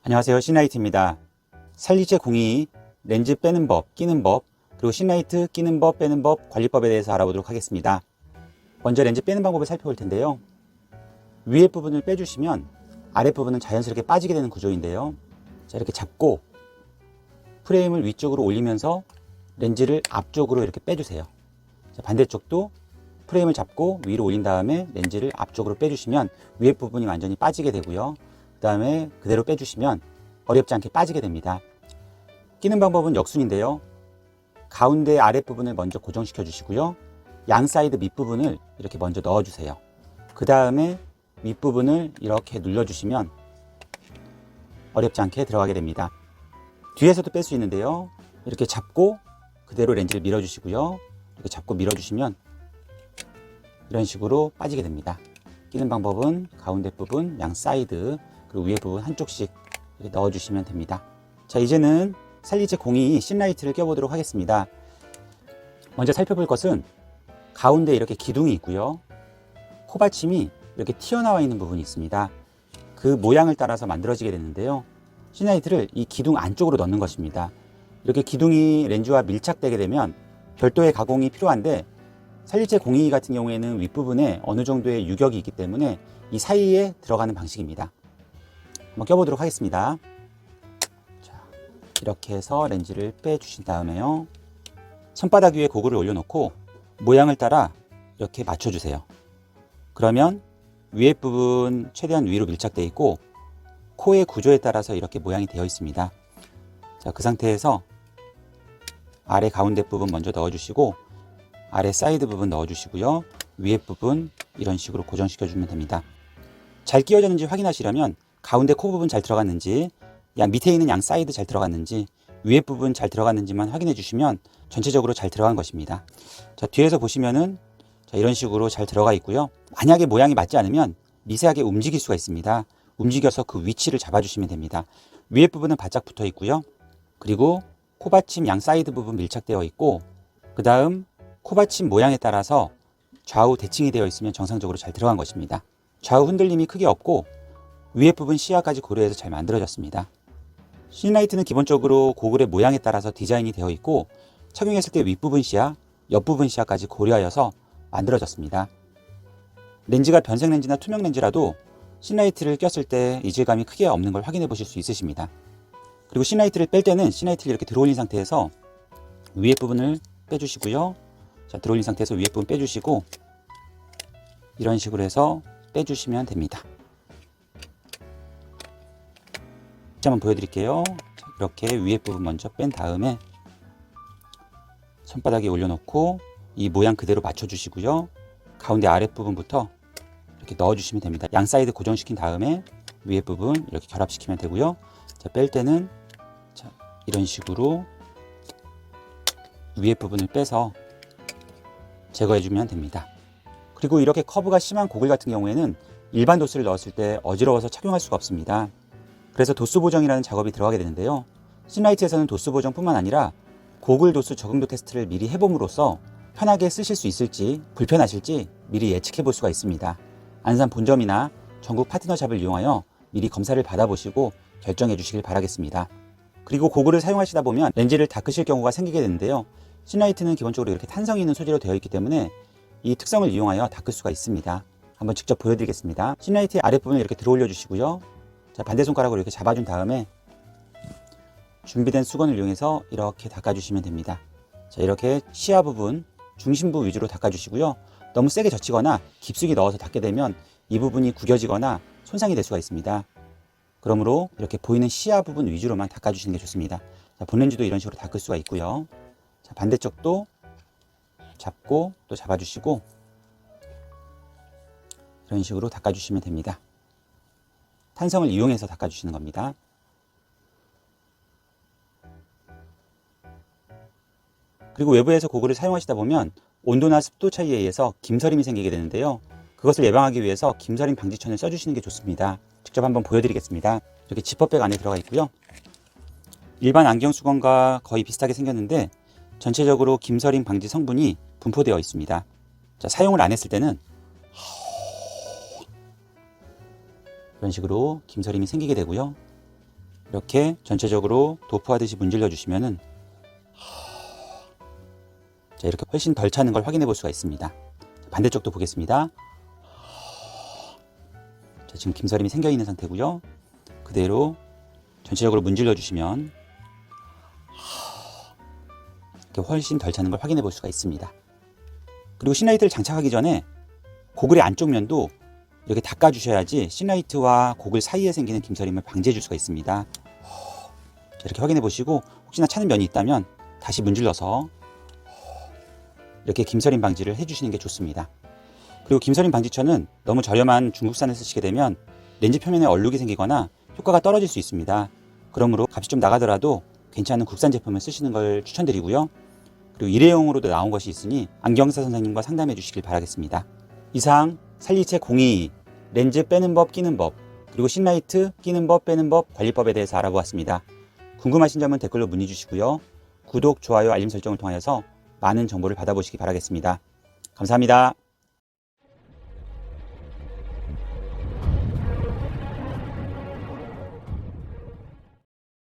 안녕하세요, 신라이트입니다. 살리체 공이 렌즈 빼는 법, 끼는 법, 그리고 신라이트 끼는 법, 빼는 법, 관리법에 대해서 알아보도록 하겠습니다. 먼저 렌즈 빼는 방법을 살펴볼 텐데요. 위에 부분을 빼주시면 아랫부분은 자연스럽게 빠지게 되는 구조인데요. 자, 이렇게 잡고 프레임을 위쪽으로 올리면서 렌즈를 앞쪽으로 이렇게 빼주세요. 자, 반대쪽도 프레임을 잡고 위로 올린 다음에 렌즈를 앞쪽으로 빼주시면 위에 부분이 완전히 빠지게 되고요. 그 다음에 그대로 빼주시면 어렵지 않게 빠지게 됩니다. 끼는 방법은 역순인데요. 가운데 아랫부분을 먼저 고정시켜 주시고요. 양 사이드 밑부분을 이렇게 먼저 넣어주세요. 그 다음에 윗부분을 이렇게 눌러주시면 어렵지 않게 들어가게 됩니다. 뒤에서도 뺄 수 있는데요. 이렇게 잡고 그대로 렌즈를 밀어주시고요. 이렇게 잡고 밀어주시면 이런 식으로 빠지게 됩니다. 끼는 방법은 가운데 부분, 양 사이드, 그리고 위에 부분 한쪽씩 이렇게 넣어주시면 됩니다. 자, 이제는 살리체 공이 신라이트를 껴보도록 하겠습니다. 먼저 살펴볼 것은 가운데 이렇게 기둥이 있고요. 코받침이 이렇게 튀어나와 있는 부분이 있습니다. 그 모양을 따라서 만들어지게 되는데요. 신라이트를 이 기둥 안쪽으로 넣는 것입니다. 이렇게 기둥이 렌즈와 밀착되게 되면 별도의 가공이 필요한데 살리체 공이 같은 경우에는 윗부분에 어느 정도의 유격이 있기 때문에 이 사이에 들어가는 방식입니다. 한번 껴보도록 하겠습니다. 자, 이렇게 해서 렌즈를 빼주신 다음에요. 손바닥 위에 고글을 올려놓고 모양을 따라 이렇게 맞춰주세요. 그러면 위에 부분 최대한 위로 밀착되어 있고 코의 구조에 따라서 이렇게 모양이 되어 있습니다. 자, 그 상태에서 아래 가운데 부분 먼저 넣어주시고 아래 사이드 부분 넣어주시고요. 위에 부분 이런 식으로 고정시켜 주면 됩니다. 잘 끼워졌는지 확인하시려면 가운데 코 부분 잘 들어갔는지, 양 밑에 있는 양 사이드 잘 들어갔는지, 위에 부분 잘 들어갔는지만 확인해 주시면 전체적으로 잘 들어간 것입니다. 자, 뒤에서 보시면은 자, 이런 식으로 잘 들어가 있고요. 만약에 모양이 맞지 않으면 미세하게 움직일 수가 있습니다. 움직여서 그 위치를 잡아주시면 됩니다. 위에 부분은 바짝 붙어 있고요. 그리고 코받침 양 사이드 부분 밀착되어 있고, 그 다음 코받침 모양에 따라서 좌우 대칭이 되어 있으면 정상적으로 잘 들어간 것입니다. 좌우 흔들림이 크게 없고 위에 부분 시야까지 고려해서 잘 만들어졌습니다. 신라이트는 기본적으로 고글의 모양에 따라서 디자인이 되어 있고 착용했을 때 윗부분 시야, 옆부분 시야까지 고려하여서 만들어졌습니다. 렌즈가 변색 렌즈나 투명 렌즈라도 신라이트를 꼈을 때 이질감이 크게 없는 걸 확인해 보실 수 있으십니다. 그리고 신라이트를 뺄 때는 신라이트를 이렇게 들어올린 상태에서 위에 부분을 빼주시고요. 자, 들어올린 상태에서 위에 부분 빼주시고 이런 식으로 해서 빼주시면 됩니다. 한번 보여드릴게요. 자, 이렇게 위에 부분 먼저 뺀 다음에 손바닥에 올려놓고 이 모양 그대로 맞춰주시고요. 가운데 아랫부분부터 이렇게 넣어주시면 됩니다. 양 사이드 고정시킨 다음에 위에 부분 이렇게 결합시키면 되고요. 자, 뺄 때는 자, 이런 식으로 위에 부분을 빼서 제거해주면 됩니다. 그리고 이렇게 커브가 심한 고글 같은 경우에는 일반 도스를 넣었을 때 어지러워서 착용할 수가 없습니다. 그래서 도수 보정이라는 작업이 들어가게 되는데요. 신라이트에서는 도수 보정뿐만 아니라 고글 도수 적응도 테스트를 미리 해봄으로써 편하게 쓰실 수 있을지 불편하실지 미리 예측해 볼 수가 있습니다. 안산 본점이나 전국 파트너샵을 이용하여 미리 검사를 받아보시고 결정해 주시길 바라겠습니다. 그리고 고글을 사용하시다 보면 렌즈를 닦으실 경우가 생기게 되는데요. 신라이트는 기본적으로 이렇게 탄성이 있는 소재로 되어 있기 때문에 이 특성을 이용하여 닦을 수가 있습니다. 한번 직접 보여드리겠습니다. 신라이트의 아랫부분을 이렇게 들어 올려 주시고요. 자, 반대 손가락으로 이렇게 잡아준 다음에 준비된 수건을 이용해서 이렇게 닦아주시면 됩니다. 자, 이렇게 시야 부분, 중심부 위주로 닦아주시고요. 너무 세게 젖히거나 깊숙이 넣어서 닦게 되면 이 부분이 구겨지거나 손상이 될 수가 있습니다. 그러므로 이렇게 보이는 시야 부분 위주로만 닦아주시는 게 좋습니다. 자, 본렌즈도 이런 식으로 닦을 수가 있고요. 자, 반대쪽도 잡고 또 잡아주시고 이런 식으로 닦아주시면 됩니다. 탄성을 이용해서 닦아주시는 겁니다. 그리고 외부에서 고글을 사용하시다 보면 온도나 습도 차이에 의해서 김서림이 생기게 되는데요. 그것을 예방하기 위해서 김서림 방지천을 써주시는 게 좋습니다. 직접 한번 보여드리겠습니다. 이렇게 지퍼백 안에 들어가 있고요. 일반 안경 수건과 거의 비슷하게 생겼는데 전체적으로 김서림 방지 성분이 분포되어 있습니다. 자, 사용을 안 했을 때는 이런 식으로 김서림이 생기게 되고요. 이렇게 전체적으로 도포하듯이 문질러 주시면은 자, 이렇게 훨씬 덜 차는 걸 확인해 볼 수가 있습니다. 반대쪽도 보겠습니다. 자, 지금 김서림이 생겨 있는 상태고요. 그대로 전체적으로 문질러 주시면 이렇게 훨씬 덜 차는 걸 확인해 볼 수가 있습니다. 그리고 신라이트를 장착하기 전에 고글의 안쪽 면도 이렇게 닦아 주셔야지 신라이트와 고글 사이에 생기는 김서림을 방지해 줄 수가 있습니다. 자, 이렇게 확인해 보시고 혹시나 차는 면이 있다면 다시 문질러서 이렇게 김서림 방지를 해주시는 게 좋습니다. 그리고 김서림 방지천은 너무 저렴한 중국산을 쓰시게 되면 렌즈 표면에 얼룩이 생기거나 효과가 떨어질 수 있습니다. 그러므로 값이 좀 나가더라도 괜찮은 국산 제품을 쓰시는 걸 추천드리고요. 그리고 일회용으로도 나온 것이 있으니 안경사 선생님과 상담해 주시길 바라겠습니다. 이상 살리체 022 렌즈 빼는 법 끼는 법 그리고 신라이트 끼는 법 빼는 법 관리법에 대해서 알아보았습니다. 궁금하신 점은 댓글로 문의 주시고요. 구독, 좋아요, 알림 설정을 통하여서 많은 정보를 받아보시기 바라겠습니다. 감사합니다.